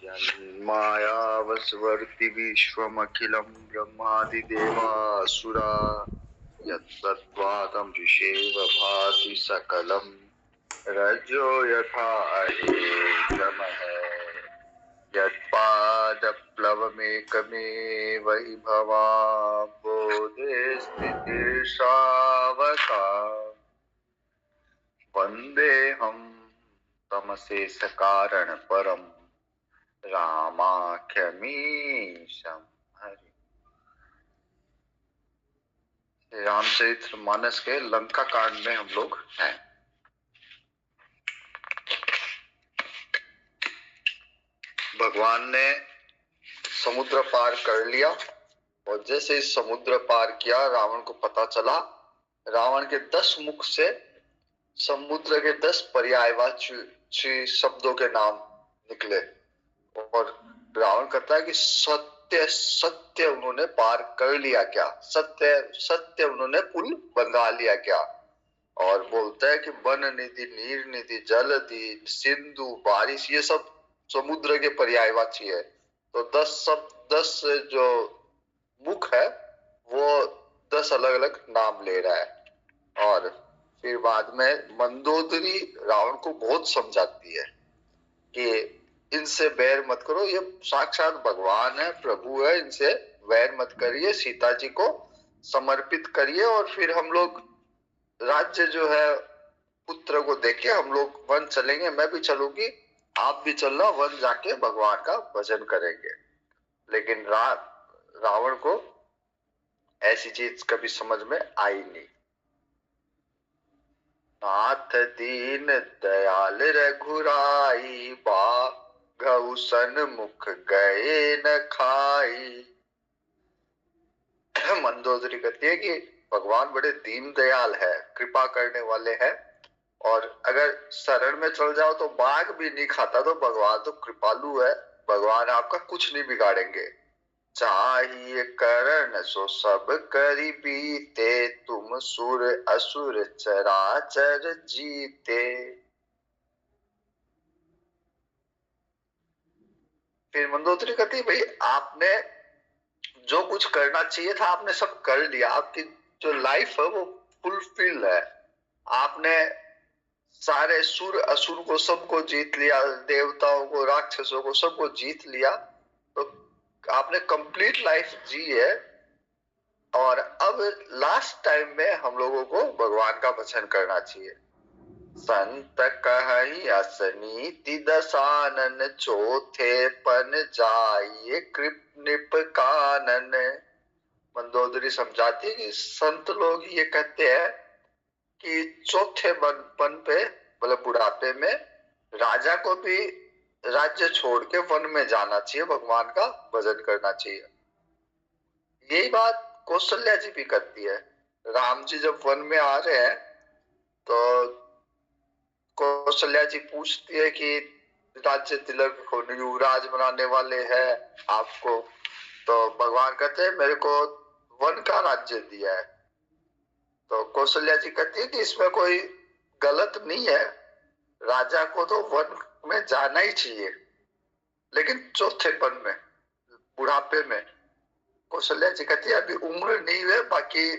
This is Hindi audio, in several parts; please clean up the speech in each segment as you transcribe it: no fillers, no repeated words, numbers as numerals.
यन्मायावस्वर्ति विश्वमखिलं ब्रह्मादिदेवासुरा यत्तद्वादं ऋषेव भाति सकलं रज्जो यथा अहेतमः यत्पादप्लवमेकमेव हि भवान् बोधे स्थितिर्षावका वन्देऽहं तमशेषकारण परम रामाख्यमीशं हरि। रामचरितमानस के लंका कांड में हम लोग हैं। भगवान ने समुद्र पार कर लिया और जैसे ही समुद्र पार किया रावण को पता चला। रावण के 10 मुख से समुद्र के 10 पर्यायवाची शब्दों के नाम निकले और रावण कहता है कि सत्य सत्य उन्होंने पार कर लिया क्या, सत्य सत्य उन्होंने पुल बंधा लिया क्या। और बोलता है कि वन निधि, नीर निधि, जल निधि, सिंधु, बारिश, ये सब समुद्र के पर्यायवाची है। तो 10 जो मुख है वो 10 अलग अलग नाम ले रहा है। और फिर बाद में मंदोदरी रावण को बहुत समझाती है कि इनसे बैर मत करो, ये साक्षात भगवान है, प्रभु है, इनसे वैर मत करिए, सीता जी को समर्पित करिए और फिर हम लोग राज्य जो है पुत्र को देके हम लोग वन चलेंगे, मैं भी चलूंगी, आप भी चलना, वन जाके भगवान का भजन करेंगे। लेकिन रावण को ऐसी चीज कभी समझ में आई नहीं। नाथ दीन दयाल रघुराई बाघउसन मुख गए न खाई। मंदोदरी कहती है कि भगवान बड़े दीन दयाल है, कृपा करने वाले हैं और अगर शरण में चल जाओ तो बाघ भी नहीं खाता। तो भगवान तो कृपालु है, भगवान आपका कुछ नहीं बिगाड़ेंगे। चाहिए करण सो सब करी बीते, तुम सुर असुर चराचर जीते। फिर मंदोदरी कहती भाई आपने जो कुछ करना चाहिए था आपने सब कर लिया, आपकी जो लाइफ है वो फुलफिल है। आपने सारे सुर असुर को सबको जीत लिया, देवताओं को, राक्षसों को, सबको जीत लिया। तो आपने कंप्लीट लाइफ जी है और अब लास्ट टाइम में हम लोगों को भगवान का भजन करना चाहिए। संत कहि असनीति दसानन, चौथे पन जाइए कृप निप कानन। मंदोदरी समझाती है कि संत लोग ये कहते हैं कि चौथे पन पे, मतलब बुढ़ापे में, राजा को भी राज्य छोड़ के वन में जाना चाहिए, भगवान का भजन करना चाहिए। यही बात कौशल्या जी भी करती है। राम जी जब वन में आ रहे हैं तो कौशल्या जी पूछती है कि राज्य तिलक को युवराज बनाने वाले हैं आपको। तो भगवान कहते हैं मेरे को वन का राज्य दिया है। तो कौशल्या जी कहती है कि इसमें कोई गलत नहीं है, राजा को तो वन में जाना ही चाहिए, लेकिन चौथेपन में, बुढ़ापे में। कौशल्या जी कहती है अभी उम्र नहीं है, बाकी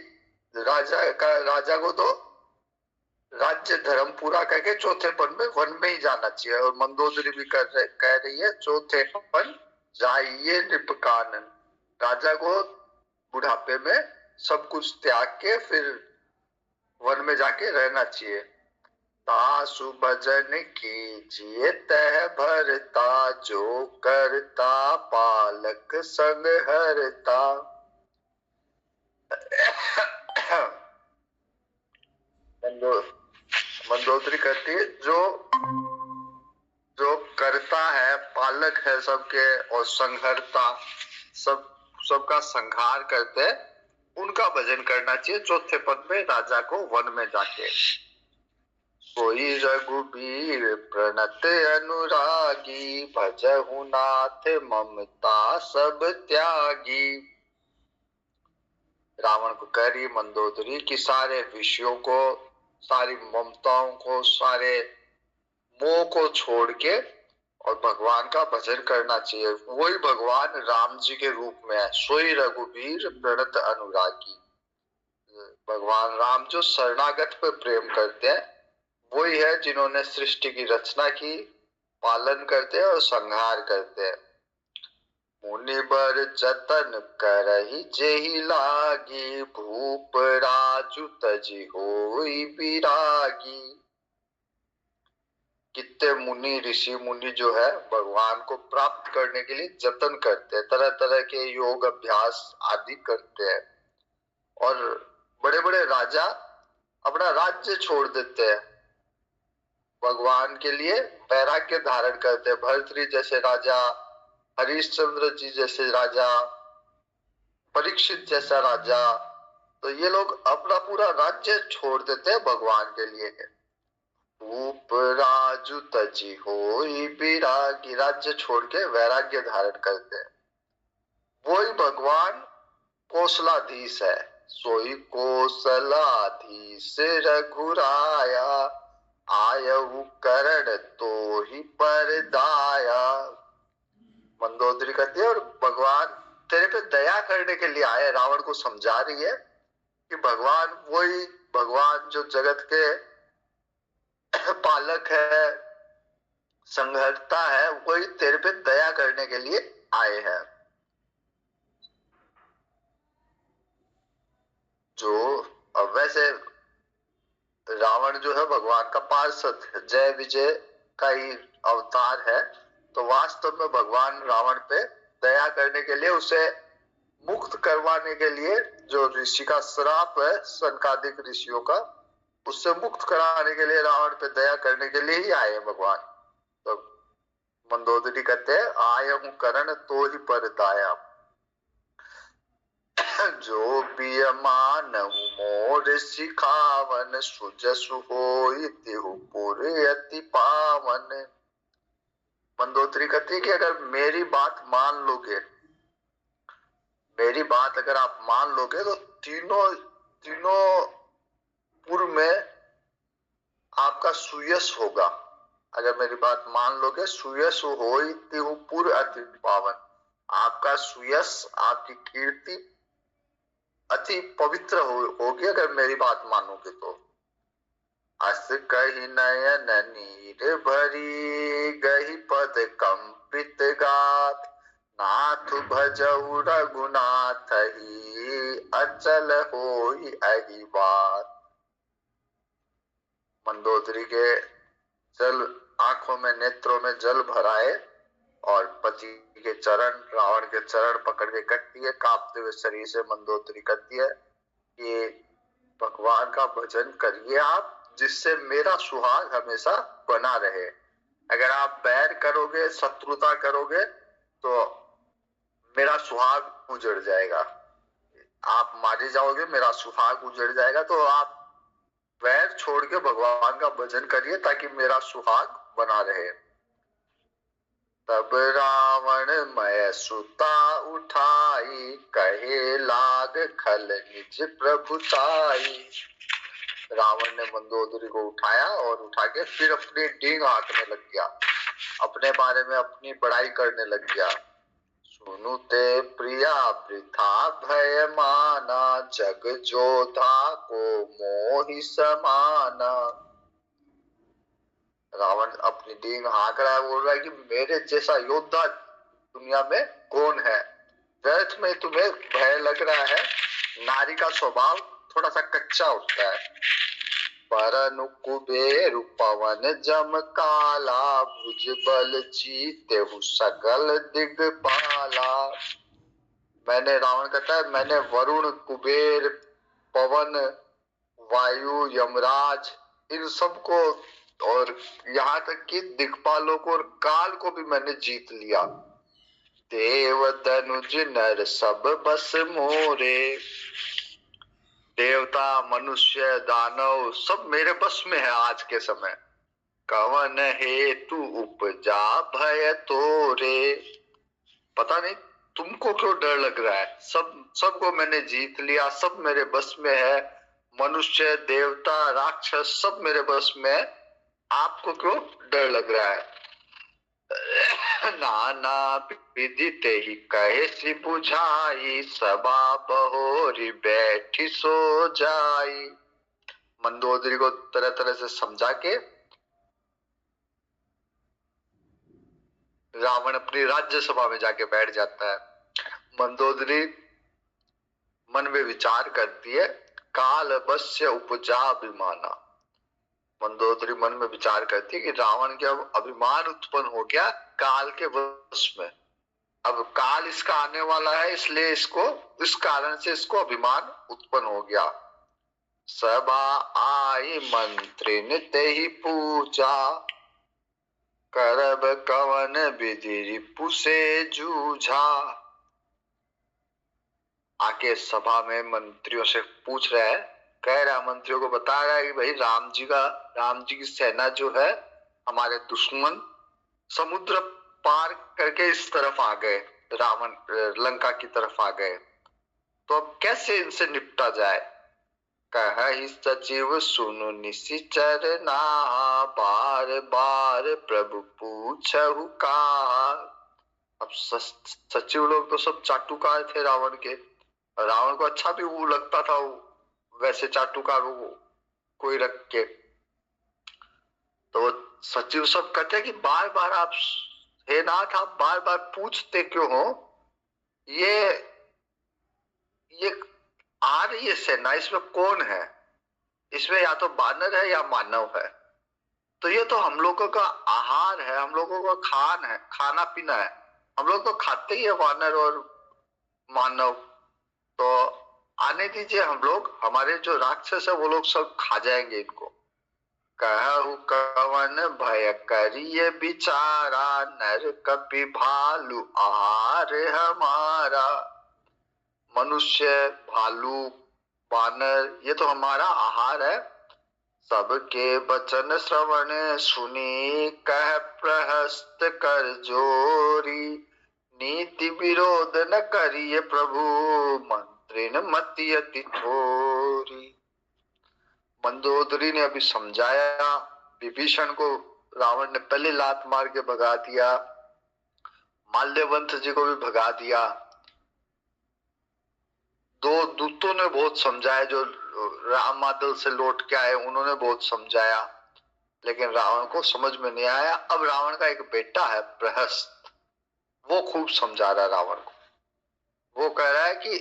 राजा को तो राज्य धर्म पूरा करके चौथेपन में वन में ही जाना चाहिए। और मंदोदरी भी कह रही है चौथेपन जाइए नृप कानन, राजा को बुढ़ापे में सब कुछ त्याग के फिर वन में जाके रहना चाहिए। तासु भजन कीजिए तह भरता, जो करता पालक संग हरता। मंदोदरी कहती है जो करता है, पालक है सबके, और संहरता, सबका संहार करते हैं, उनका भजन करना चाहिए चौथे पद में राजा को वन में जाके। सोई रघुबीर प्रणत अनुरागी, भजहु नाथ ममता सब त्यागी। रावण को कह रही मंदोदरी कि सारे विषयों को, सारी ममताओं को, सारे मोह को छोड़ के और भगवान का भजन करना चाहिए। वही भगवान राम जी के रूप में है, सोई रघुवीर प्रणत अनुरागी। भगवान राम जो शरणागत पे प्रेम करते हैं, वही है जिन्होंने सृष्टि की रचना की, पालन करते हैं और संहार करते हैं। मुनिबर जतन करहि जेहि लागी, भूप राजु तजि होई बिरागी। कितने मुनि ऋषि मुनि जो है भगवान को प्राप्त करने के लिए जतन करते हैं, तरह तरह के योग अभ्यास आदि करते हैं। और बड़े बड़े राजा अपना राज्य छोड़ देते हैं, भगवान के लिए वैराग्य धारण करते हैं। भर्तृ जैसे राजा, हरिश्चंद्र जी जैसे राजा, परीक्षित जैसा राजा, तो ये लोग अपना पूरा राज्य छोड़ देते हैं भगवान के लिए। भूप राजु तजी होई बिरागी, राज्य छोड़ के वैराग्य धारण करते हैं। वही भगवान कौशलाधीश है, सोई कौशलाधीश रघुराया, आयहु करण तो ही पर दाया। मंदोदरी कहती है और भगवान तेरे पे दया करने के लिए आए। रावण को समझा रही है कि भगवान वही भगवान जो जगत के पालक है, संहर्ता है, वही तेरे पे दया करने के लिए आए हैं। जो अब वैसे रावण जो है भगवान का पार्षद है, जय विजय का ही अवतार है, तो वास्तव में भगवान रावण पे दया करने के लिए, उसे मुक्त करवाने के लिए, जो ऋषि का श्राप है सनकादिक ऋषियों का, उससे मुक्त कराने के लिए, रावण पे दया करने के लिए ही आए हैं भगवान। तो मंदोदरी कहते हैं आय हूं करण तो ही पर दाया, जो पिय मानहु मोर सिखावन, सुजसु होई तिहु पुर अति पावन। मंदोदरी कहती है कि अगर मेरी बात मान लोगे, मेरी बात अगर आप मान लोगे, तो तीनों तीनों पुर में आपका सुयश होगा। अगर मेरी बात मान लोगे, सुयश होई तिहु पुर अति पावन, आपका सुयश, आपकी कीर्ति अति पवित्र होगी अगर मेरी बात मानोगे तो। अस कही नयन नीर भरी, गही पद कंपित गात, नाथ भजऊ रघुनाथ ही, अचल होई अहि बात। मंदोदरी के जल आंखों में, नेत्रों में जल भराए और पति के चरण, रावण के चरण पकड़ के कहती है, कांपते हुए शरीर से मंदोदरी कहती है कि भगवान का भजन करिए आप, जिससे मेरा सुहाग हमेशा बना रहे। अगर आप बैर करोगे, शत्रुता करोगे, तो मेरा सुहाग उजड़ जाएगा, आप मारे जाओगे, मेरा सुहाग उजड़ जाएगा। तो आप वैर छोड़ के भगवान का भजन करिए ताकि मेरा सुहाग बना रहे। तब रावण मय सुता उठाई, कहे लाग खल निज प्रभुताई। रावण ने मंदोदरी को उठाया और उठा के फिर अपनी डींग हाँकने लग गया, अपने बारे में अपनी बड़ाई करने लग गया। सुनुते प्रिया वृथा भय माना, जग जोधा को मोहि समाना। रावण अपनी डींग हाँक रहा है, बोल रहा है कि मेरे जैसा योद्धा दुनिया में कौन है। व्यर्थ में तुम्हें भय लग रहा है, नारी का स्वभाव थोड़ा सा कच्चा होता है। परनु कुबेर पवन जम काला, भुज बल जीते सकल दिगपाला। मैंने, रावण कहता है, मैंने वरुण, कुबेर, पवन, वायु, यमराज, इन सबको और यहाँ तक कि दिक्पालों को और काल को भी मैंने जीत लिया। देव धनुज नर सब बस मोरे, देवता, मनुष्य, दानव सब मेरे बस में है आज के समय। कवन हेतु उपजा भय तोरे, पता नहीं तुमको क्यों डर लग रहा है, सबको मैंने जीत लिया, सब मेरे बस में है, मनुष्य, देवता, राक्षस सब मेरे बस में है, आपको क्यों डर लग रहा है। नाना विधि ते ही कहे सी बुझाई, सभा बहोरी बैठी सो जाई। मंदोदरी को तरह तरह से समझा के रावण अपनी राज्यसभा में जाके बैठ जाता है। मंदोदरी मन में विचार करती है, काल अवश्य उपजा अभिमाना। मंदोदरी मन में विचार करती है कि रावण के अब अभिमान उत्पन्न हो गया काल के वश में। अब काल इसका आने वाला है, इसलिए इसको इस कारण से इसको अभिमान उत्पन्न हो गया। सभा आई मंत्री ने ते ही पूछा, करब कवन विधि रिपु से जूझा। आके सभा में मंत्रियों से पूछ रहा है, कह रहा मंत्रियों को बता रहा है कि भाई राम जी की सेना जो है, हमारे दुश्मन समुद्र पार करके इस तरफ आ गए, रावण लंका की तरफ आ गए, तो अब कैसे इनसे निपटा जाए। कहि सचिव सुनु निशिचर ना, बार बार प्रभु पूछहु का। अब सचिव लोग तो सब चाटुकार थे रावण के। रावण को अच्छा भी वो लगता था, वैसे चाटुकारों को कोई रख के। तो सचिव सब कहते कि बार बार आप हे नाथ, आप बार बार पूछते क्यों हो। ये आ रही है सेना, इसमें कौन है, इसमें या तो बानर है या मानव है। तो ये तो हम लोगों का आहार है, हम लोगों का खाना पीना है। हम लोग तो खाते ही है वानर और मानव। तो आने दीजिए, हम लोग, हमारे जो राक्षस है वो लोग सब खा जाएंगे इनको। कहु कवन भय करिए बिचारा, नर कपि भालू आहार हमारा। मनुष्य, भालू, वानर, ये तो हमारा आहार है। सबके वचन श्रवण सुनी, कह प्रहस्त कर जोरी। नीति विरोध न करिए प्रभु, मंत्री न मति अति थोरी। मंदोदरी ने अभी समझाया विभीषण को, रावण ने पहले लात मार के भगा दिया, माल्यवंत जी को भी भगा दिया। दो दूतों ने बहुत समझाया, जो रामादल से लौट के आए उन्होंने बहुत समझाया, लेकिन रावण को समझ में नहीं आया। अब रावण का एक बेटा है प्रहस्त, वो खूब समझा रहा है रावण को। वो कह रहा है कि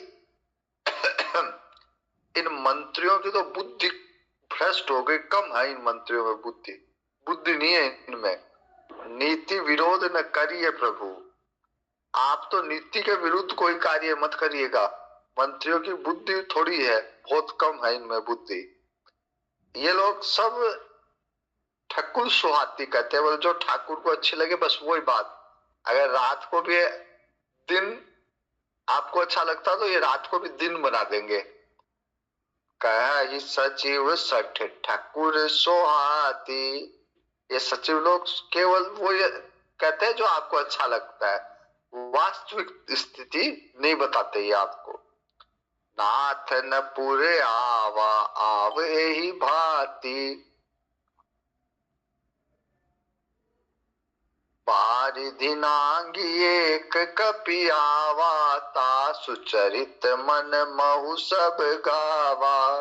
इन मंत्रियों की तो बुद्धि भ्रष्ट हो गई, कम है इन मंत्रियों में बुद्धि नहीं है इनमें। नीति विरोध न करिए प्रभु, आप तो नीति के विरुद्ध कोई कार्य मत करिएगा। मंत्रियों की बुद्धि थोड़ी है, बहुत कम है इनमें बुद्धि। ये लोग सब ठाकुर सुहाती कहते हैं, जो ठाकुर को अच्छी लगे बस वही बात। अगर रात को भी दिन आपको अच्छा लगता तो ये रात को भी दिन बना देंगे। कह सचिव सठ ठाकुर सोहाती। ये सचिव लोग केवल वो ये कहते हैं जो आपको अच्छा लगता है, वास्तविक स्थिति नहीं बताते ये आपको। नाथ न पूरे आवा आवे ही भांति, पारिधिनांगी एक कपि आवा, ता सुचरित मन महु सब गावा।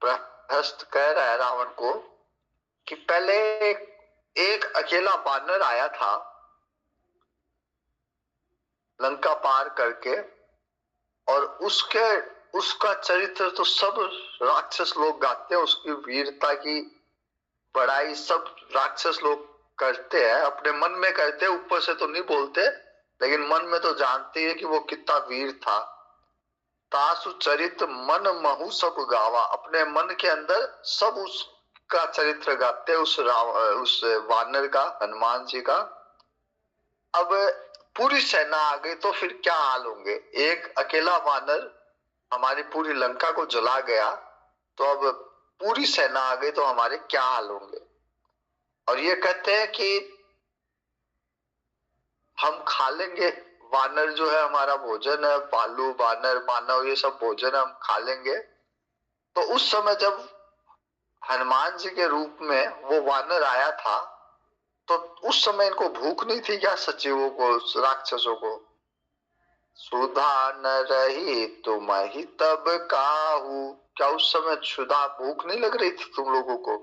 प्रहस्त कह रहा है रावण को कि पहले एक अकेला बानर आया था लंका पार करके, और उसका चरित्र तो सब राक्षस लोग गाते हैं, उसकी वीरता की बड़ाई सब राक्षस लोग करते हैं, अपने मन में करते हैं, ऊपर से तो नहीं बोलते, लेकिन मन में तो जानते हैं कि वो कितना वीर था। तासु चरित मन महु सब गावा, अपने मन के अंदर सब उसका चरित्र गाते, उस वानर का, हनुमान जी का। अब पूरी सेना आ गई तो फिर क्या हाल होंगे। एक अकेला वानर हमारी पूरी लंका को जला गया, तो अब पूरी सेना आ गई तो हमारे क्या हाल होंगे। और ये कहते हैं कि हम खा लेंगे, वानर जो है हमारा भोजन है, भालू वानर मानव ये सब भोजन हम खा लेंगे। तो उस समय जब हनुमान जी के रूप में वो वानर आया था, तो उस समय इनको भूख नहीं थी क्या? सचिवों को, राक्षसों को? सुधा न रही तुम ही तब काहू, क्या उस समय क्षुधा भूख नहीं लग रही थी तुम लोगों को?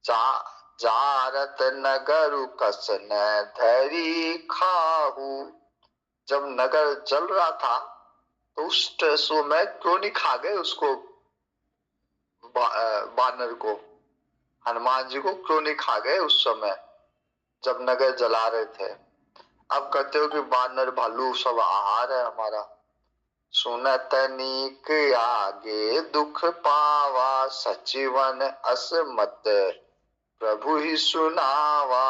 जारत नगर कस न धरी खाहू, जब नगर जल रहा था तो उस समय क्यों नहीं खा गए उसको, बानर को? हनुमान जी को क्यों नहीं खा गए उस समय जब नगर जला रहे थे? अब कहते हो कि बानर भालू सब आहार है हमारा। सुनत नीक आगे दुख पावा, सचिवन असमत प्रभु ही सुनावा।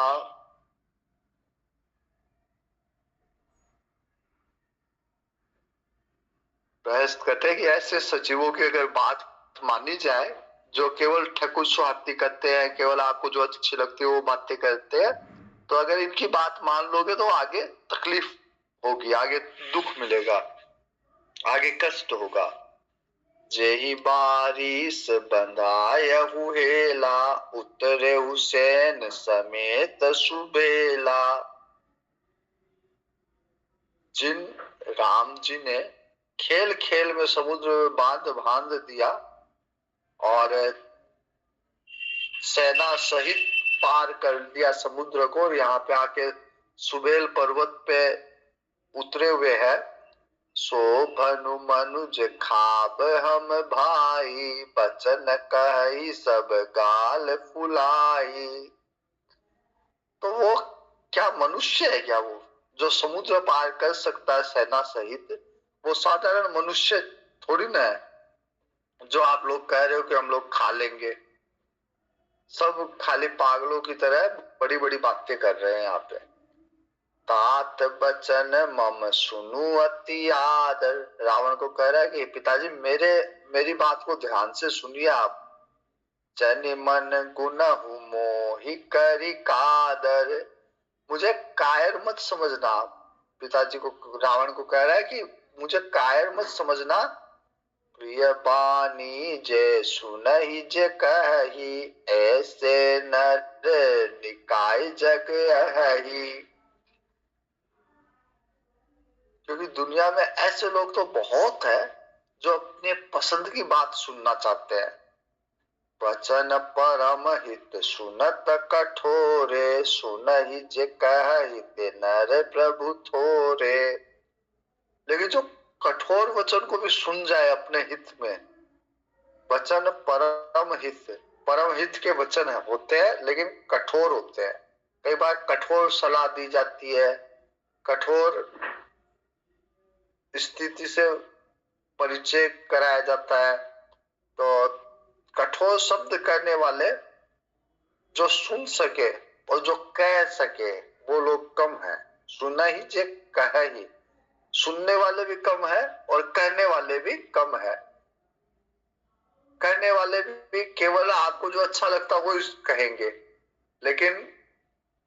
बृहस्पति कहते हैं कि ऐसे सचिवों की अगर बात मानी जाए, जो केवल ठकुर सुहाती करते हैं, केवल आपको जो अच्छी लगती है वो बातें करते हैं, तो अगर इनकी बात मान लोगे तो आगे तकलीफ होगी, आगे दुख मिलेगा, आगे कष्ट होगा। जेहि बारिश बंधायहु हेला, उतरे हुसैन समेत सुबेला। जिन राम जी ने खेल खेल में समुद्र में बांध बांध दिया और सेना सहित पार कर दिया समुद्र को, और यहाँ पे आके सुबेल पर्वत पे उतरे हुए हैं। सो भनु मनुज खाब हम भाई, बचन कही सब गाल फुलाई। तो वो क्या मनुष्य है क्या वो, जो समुद्र पार कर सकता है सेना सहित? वो साधारण मनुष्य थोड़ी ना है जो आप लोग कह रहे हो कि हम लोग खा लेंगे। सब खाली पागलों की तरह बड़ी बड़ी बातें कर रहे हैं यहाँ पे। तात बचन मम सुनु अति आदर, रावण को कह रहा है कि पिताजी मेरी बात को ध्यान से सुनिए आप। जनि मन गुनहु मोहि करि कादर, मुझे कायर मत समझना आप। पिताजी को, रावण को कह रहा है कि मुझे कायर मत समझना। प्रिय बानी जे सुनहि जे कही, ऐसे नर निकाय जग अहि। क्योंकि दुनिया में ऐसे लोग तो बहुत है जो अपने पसंद की बात सुनना चाहते हैं। वचन परम हित सुनत कठोरे, सुनहि जे कहि ते नर प्रभु थोरे। लेकिन जो कठोर वचन को भी सुन जाए अपने हित में, वचन परम हित के वचन होते हैं लेकिन कठोर होते हैं। कई बार कठोर सलाह दी जाती है, कठोर स्थिति से परिचय कराया जाता है, तो कठोर शब्द करने वाले जो सुन सके और जो कह सके वो लोग कम है। सुना ही जे कह ही, सुनने वाले भी कम है और कहने वाले भी कम है। कहने वाले भी केवल आपको जो अच्छा लगता है वो कहेंगे, लेकिन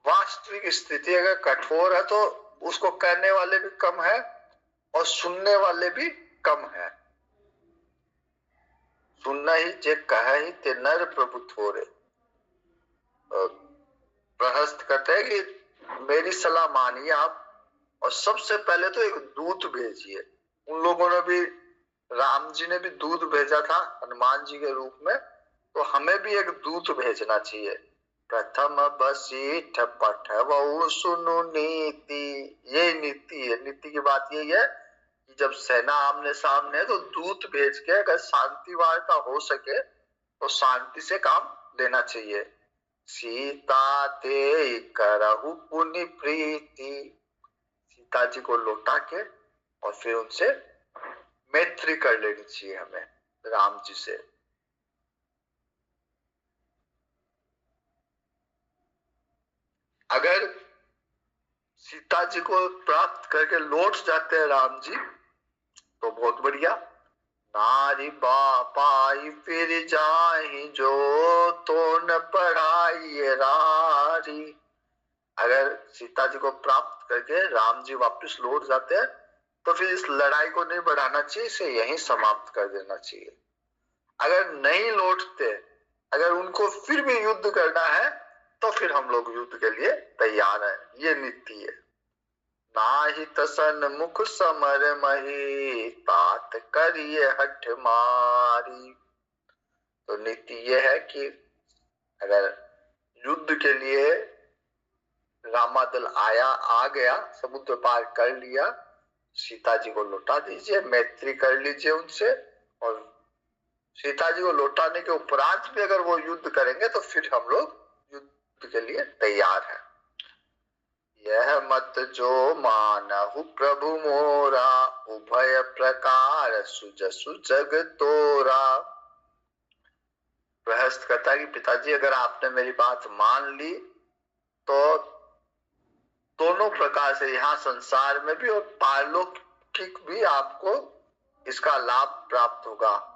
वास्तविक स्थिति अगर कठोर है तो उसको कहने वाले भी कम है और सुनने वाले भी कम है। सुनना ही जे कह ही ते नर प्रभु थोरे। प्रहस्त कहते हैं कि मेरी सलाह मानिए आप, और सबसे पहले तो एक दूत भेजिए। उन लोगों ने भी, राम जी ने भी दूत भेजा था हनुमान जी के रूप में, तो हमें भी एक दूत भेजना चाहिए। प्रथम बसीठ पठवऊ सुनु नीति, ये नीति है। नीति की बात यही है कि जब सेना आमने सामने है तो दूत भेज के अगर शांति वार्ता हो सके तो शांति से काम लेना चाहिए। सीता ते करहु पुनि प्रीति, सीता जी को लौटा के और फिर उनसे मैत्री कर लेनी चाहिए हमें, राम जी से। अगर सीता जी को प्राप्त करके लौट जाते हैं राम जी तो बहुत बढ़िया। नारी बापाई फिर जाहि जो, तो न पढ़ाई रारी। अगर सीता जी को प्राप्त करके राम जी वापस लौट जाते हैं तो फिर इस लड़ाई को नहीं बढ़ाना चाहिए, इसे यहीं समाप्त कर देना चाहिए। अगर नहीं लौटते अगर उनको फिर भी युद्ध करना है तो फिर हम लोग युद्ध के लिए तैयार है। ये नीति है। नाहित सन्मुख समर मही तात करिए हठ मारी। तो नीति ये है कि अगर युद्ध के लिए रामादल आ गया, समुद्र पार कर लिया, सीता जी को लौटा दीजिए, मैत्री कर लीजिए उनसे, और सीता जी को लौटाने के उपरांत भी अगर वो युद्ध करेंगे तो फिर हम लोग युद्ध के लिए तैयार हैं। यह मत जो मानहु प्रभु मोरा उभय प्रकार सुजसु जग तोरा। गृहस्थ कहता है कि पिताजी अगर आपने मेरी बात मान ली तो दोनों प्रकार से, यहाँ संसार में भी और पारलौकिक भी आपको इसका लाभ प्राप्त होगा।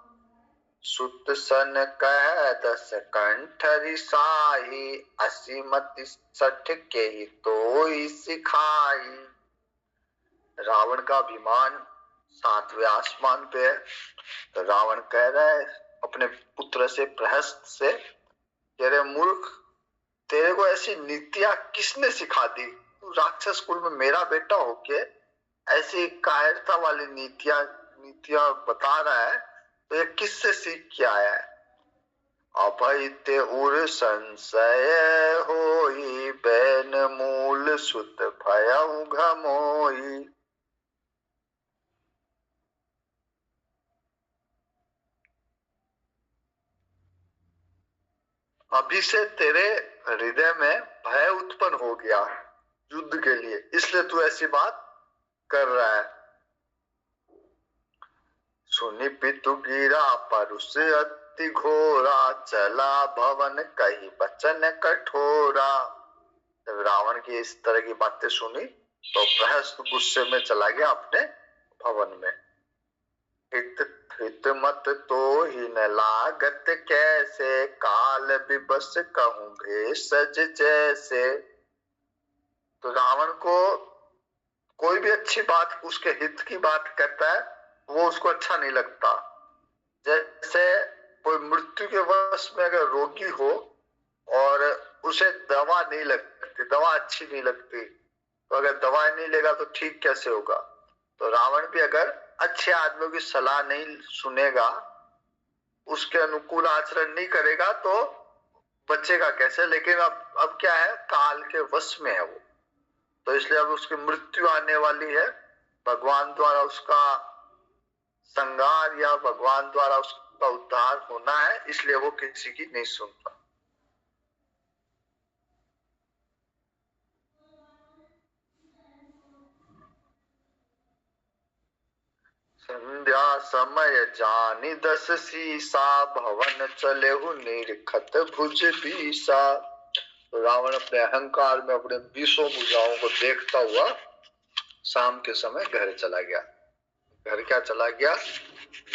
सुत सन कह दस कंठ रिसाई असीमति सठ के ही तो ही सिखाई। रावण का अभिमान 7वें आसमान पे है। तो रावण कह रहा है अपने पुत्र से, प्रहस्त से, कह रहे मूर्ख, तेरे को ऐसी नीतियां किसने सिखा दी? तू राक्षस कुल में मेरा बेटा होके ऐसी कायरता वाली नीतियां बता रहा है, तो ये किससे सीख के आया है? अभय ते उर संशय होई बैन मूल सुत भयउ घमोई। अभी से तेरे हृदय में भय उत्पन्न हो गया युद्ध के लिए, इसलिए तू ऐसी बात कर रहा है। सुनि पितु गिरा परुष अति घोरा चला भवन कही बचन कठोरा। जब रावण की इस तरह की बातें सुनी तो प्रहस्त गुस्से में चला गया अपने भवन में। हित मत तो ही न लागत कैसे काल विबस कहूं भेषज जैसे। तो रावण को कोई भी अच्छी बात, उसके हित की बात कहता है, वो उसको अच्छा नहीं लगता। जैसे कोई मृत्यु के वश में अगर रोगी हो और उसे दवा नहीं लगती, दवा अच्छी नहीं लगती, तो अगर दवा नहीं लेगा तो ठीक कैसे होगा? तो रावण भी अगर अच्छे आदमियों की सलाह नहीं सुनेगा, उसके अनुकूल आचरण नहीं करेगा, तो बचेगा कैसे? लेकिन अब क्या है, काल के वश में है वो, तो इसलिए अब उसकी मृत्यु आने वाली है। भगवान द्वारा उसका संहार या भगवान द्वारा उसका उद्धार होना है, इसलिए वो किसी की नहीं सुनता। संध्या समय जानी दस सीसा भवन चले हु निरखत भुज बीसा। तो रावण अपने अहंकार में अपने 20 भुजाओं को देखता हुआ शाम के समय घर चला गया। घर क्या चला गया?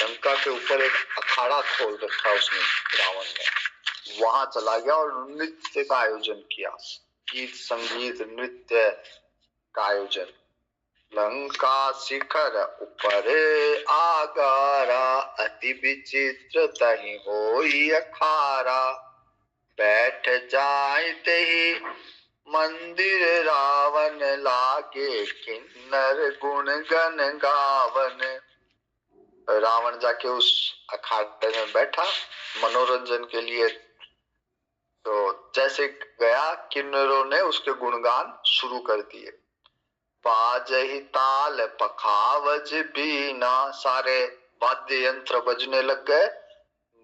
लंका के ऊपर एक अखाड़ा खोल रखा उसने, रावण ने, वहां चला गया और नृत्य का आयोजन किया, गीत संगीत नृत्य का आयोजन। लंका शिखर ऊपरे आगारा अति विचित्र तही होई अखारा। बैठ जाते ही मंदिर रावण लागे किन्नर गुण गन गावन। रावण जाके उस अखाड़े में बैठा मनोरंजन के लिए। तो जैसे गया, किन्नरों ने उसके गुणगान शुरू कर दिए। बाजहि ताल पखावज बीना, सारे वाद्य यंत्र बजने लग गए।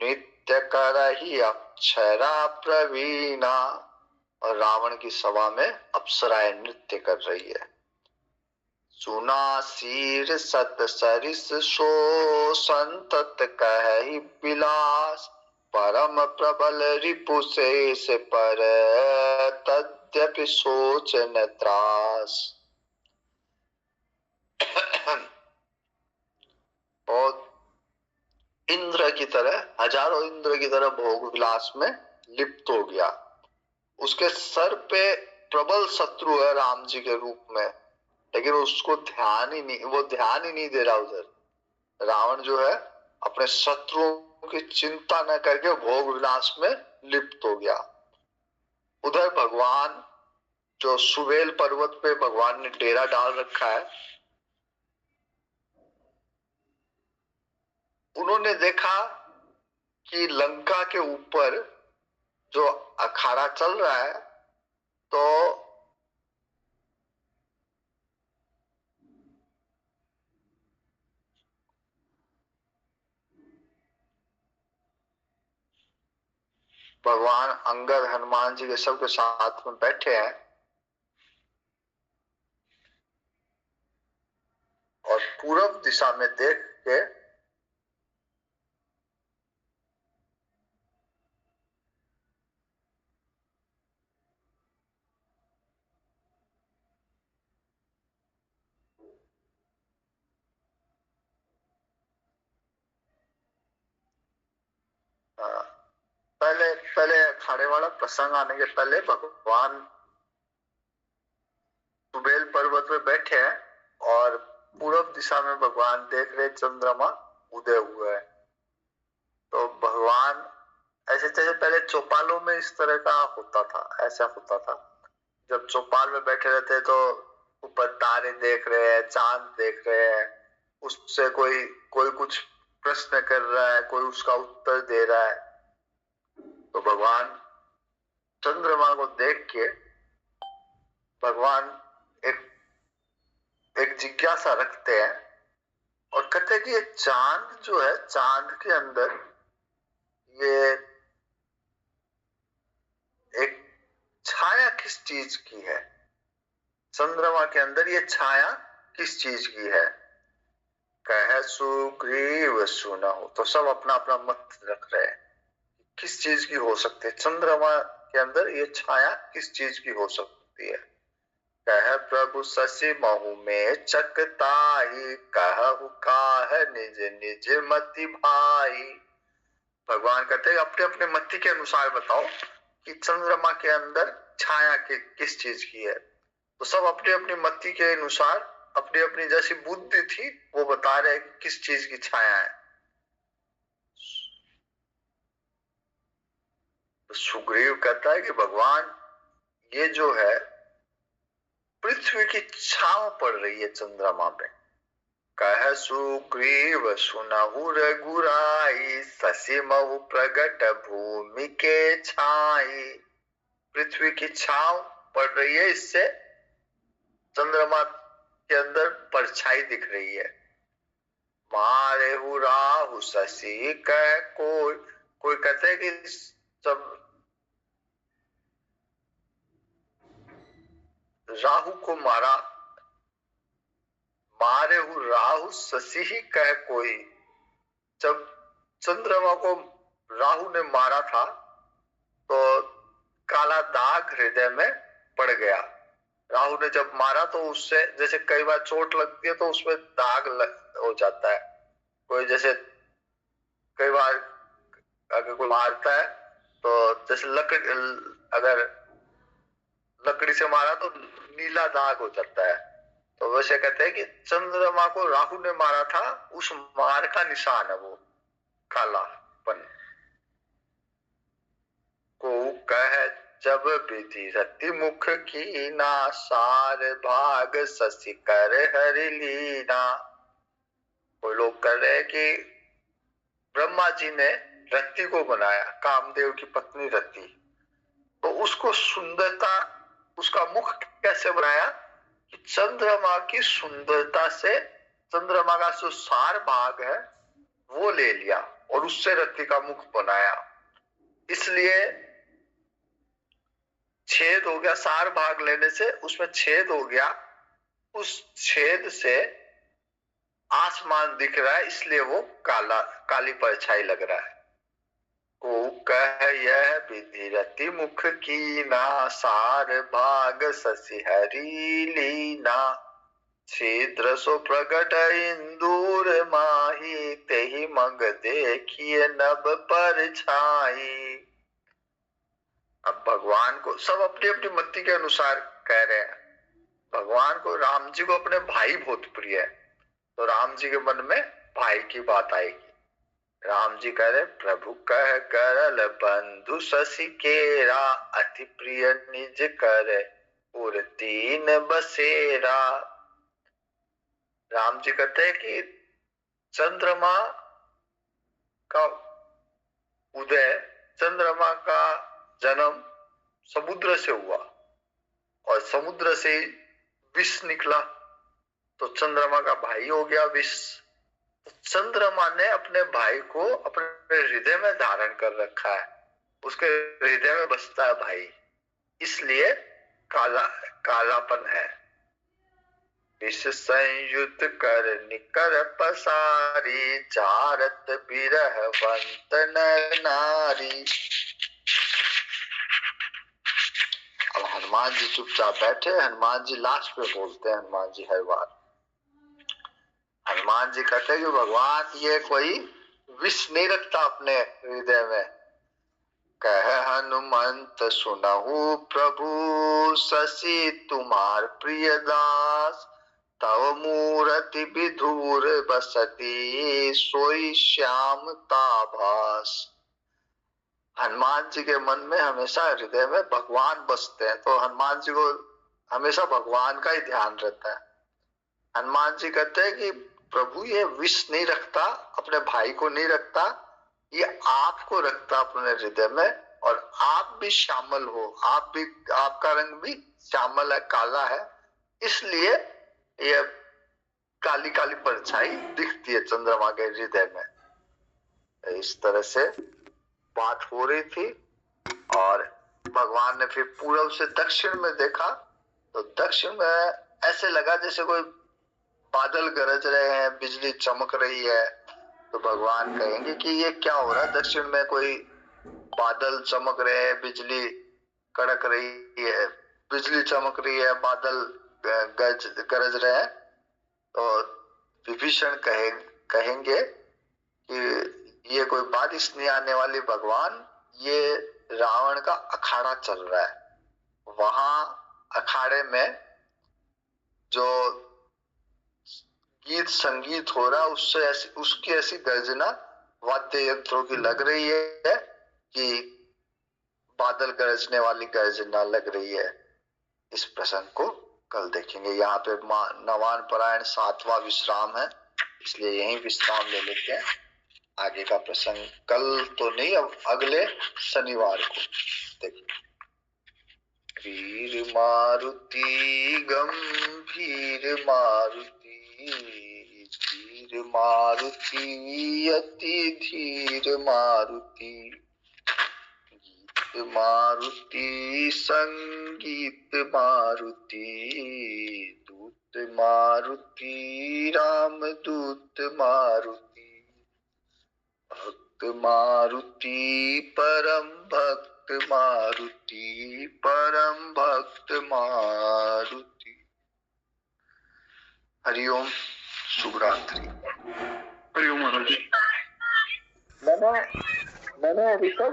नृत्य करहि अप्सरा प्रवीणा, और रावण की सभा में अप्सराएं नृत्य कर रही है। सुना शीर सत सरिस सो संतत कहि विलास। परम प्रबल रिपु शेष पर तद्यपि सोच न त्रास। और इंद्र की तरह, हजारों इंद्र की तरह भोग विलास में लिप्त हो गया। उसके सर पे प्रबल शत्रु है राम जी के रूप में, लेकिन उसको ध्यान ही नहीं, वो ध्यान ही नहीं दे रहा उधर। रावण जो है अपने शत्रुओं की चिंता न करके भोग विलास में लिप्त हो गया। उधर भगवान जो सुवेल पर्वत पे भगवान ने डेरा डाल रखा है, उन्होंने देखा कि लंका के ऊपर जो अखाड़ा चल रहा है, तो भगवान अंगद हनुमान जी के सबके साथ में बैठे हैं और पूरब दिशा में देख के पहले पहले अखाड़े वाला प्रसंग आने के पहले भगवान सुबेल पर्वत पे बैठे हैं और पूरब दिशा में भगवान देख रहे चंद्रमा उदय हुआ है। तो भगवान ऐसे जैसे पहले चौपालों में इस तरह का होता था, ऐसा होता था, जब चौपाल में बैठे रहते तो ऊपर तारे देख रहे हैं, चांद देख रहे हैं, उससे कोई कोई कुछ प्रश्न कर रहा है, कोई उसका उत्तर दे रहा है। तो भगवान चंद्रमा को देख के भगवान एक जिज्ञासा रखते हैं और कहते हैं कि ये चांद जो है, चांद के अंदर ये एक छाया किस चीज की है, चंद्रमा के अंदर ये छाया किस चीज की है। कह सुग्रीव सुनहु, तो सब अपना अपना मत रख रहे हैं किस चीज की हो सकती है, चंद्रमा के अंदर ये छाया किस चीज की हो सकती है। कह प्रभु शशि महु में चकताई, कहु काह निज निज मति भाई। भगवान कहते हैं अपने अपने मति के अनुसार बताओ कि चंद्रमा के अंदर छाया किस चीज की है। तो सब अपने अपनी मति के अनुसार अपनी अपनी जैसी बुद्धि थी वो बता रहे हैं कि किस चीज की छाया है। तो सुग्रीव कहता है कि भगवान ये जो है पृथ्वी की छाव पड़ रही है चंद्रमा पे। कह सुग्रीव सुनहु रघुराई, शशि महु प्रगट भूमि के छाई। पृथ्वी की छाव पड़ रही है, इससे चंद्रमा के अंदर परछाई दिख रही है। मारे राहु शशि कह कोई, कोई कहते हैं कि सब राहु को मारा, मारे राहु शशि ही कह कोई। जब चंद्रमा को राहु ने मारा था तो काला दाग हृदय में पड़ गया। राहु ने जब मारा तो उससे जैसे कई बार चोट लगती है तो उसमें दाग हो जाता है। कोई जैसे कई बार अगर कोई मारता है तो जैसे अगर लकड़ी से मारा तो नीला दाग हो जाता है। तो वैसे कहते हैं कि चंद्रमा को राहु ने मारा था, उस मार का निशान है वो कालापन। को कह जब विधि रति मुख की ना, सार भाग शशि कर हरि लीना। वो लोग कह रहे हैं कि ब्रह्मा जी ने रति को बनाया, कामदेव की पत्नी रति, तो उसको सुंदरता, उसका मुख कैसे बनाया कि चंद्रमा की सुंदरता से चंद्रमा का जो सार भाग है वो ले लिया और उससे रति का मुख बनाया। इसलिए छेद हो गया, सार भाग लेने से उसमें छेद हो गया, उस छेद से आसमान दिख रहा है, इसलिए वो काला काली परछाई लग रहा है। को कह यह विधि रति मुख की ना, सार भाग शशि हरि लीना। छिद्र सो प्रगट इंदूर माही, तेहि मग देखिए नभ परछाई। अब भगवान को सब अपनी अपनी मति के अनुसार कह रहे हैं। भगवान को, राम जी को अपने भाई बहुत प्रिय है, तो राम जी के मन में भाई की बात आएगी। राम जी कह रहे प्रभु कह करल बंधु शशि केरा, अति प्रिय निज कर पुर दीन बसेरा। राम जी कहते हैं कि चंद्रमा का उदय, चंद्रमा का जन्म समुद्र से हुआ और समुद्र से विष निकला, तो चंद्रमा का भाई हो गया विष। चंद्रमा ने अपने भाई को अपने हृदय में धारण कर रखा है, उसके हृदय में बसता है भाई, इसलिए कालापन है। विष संयुक्त कर निकर पसारी, चारत बिरह बंत नर नारी। अब हनुमान जी चुपचाप बैठे, हनुमान जी लास्ट पे बोलते हैं, हनुमान जी हर बार हनुमान जी कहते हैं कि भगवान ये कोई विष नहीं रखता अपने हृदय में। कह हनुमंत सुनहु प्रभु, शशि तुम्हार प्रिय दास, तव मूरति विधुर बसती, सोई श्याम ताभास। हनुमान जी के मन में हमेशा हृदय में भगवान बसते हैं, तो हनुमान जी को हमेशा भगवान का ही ध्यान रहता है। हनुमान जी कहते हैं कि प्रभु ये विष नहीं रखता, अपने भाई को नहीं रखता, ये आपको रखता अपने हृदय में, और आप भी शामिल हो, आप भी, आपका रंग भी श्यामल है, काला है, इसलिए ये काली काली परछाई दिखती है चंद्रमा के हृदय में। इस तरह से बात हो रही थी और भगवान ने फिर पूर्व से दक्षिण में देखा, तो दक्षिण में ऐसे लगा जैसे कोई बादल गरज रहे हैं, बिजली चमक रही है। तो भगवान कहेंगे कि ये क्या हो रहा है, दक्षिण में कोई बादल चमक रहे हैं, बिजली कड़क रही है, बिजली चमक रही है, बादल गरज रहे हैं। तो विभीषण कहेंगे कि ये कोई बारिश नहीं आने वाली भगवान, ये रावण का अखाड़ा चल रहा है। वहां अखाड़े में जो गीत संगीत हो रहा, उससे उसकी ऐसी गर्जना वाद्य यंत्रों की लग रही है कि बादल गरजने वाली गर्जना लग रही है। इस प्रसंग को कल देखेंगे। यहाँ पे नवान परायण 7वां विश्राम है, इसलिए यही विश्राम ले लेते हैं। आगे का प्रसंग कल तो नहीं, अब अगले शनिवार को देखिए। वीर मारुति गंभीर मारुति, धीर मारुति अति धीर मारुति, गीत मारुति संगीत मारुति, दूत मारुति राम दूत मारुति, भक्त मारुति परम भक्त मारुति, परम भक्त मारुति। हरिओम, शुभ रात्रि। हरिओम महाराज जी। मैंने अभी तक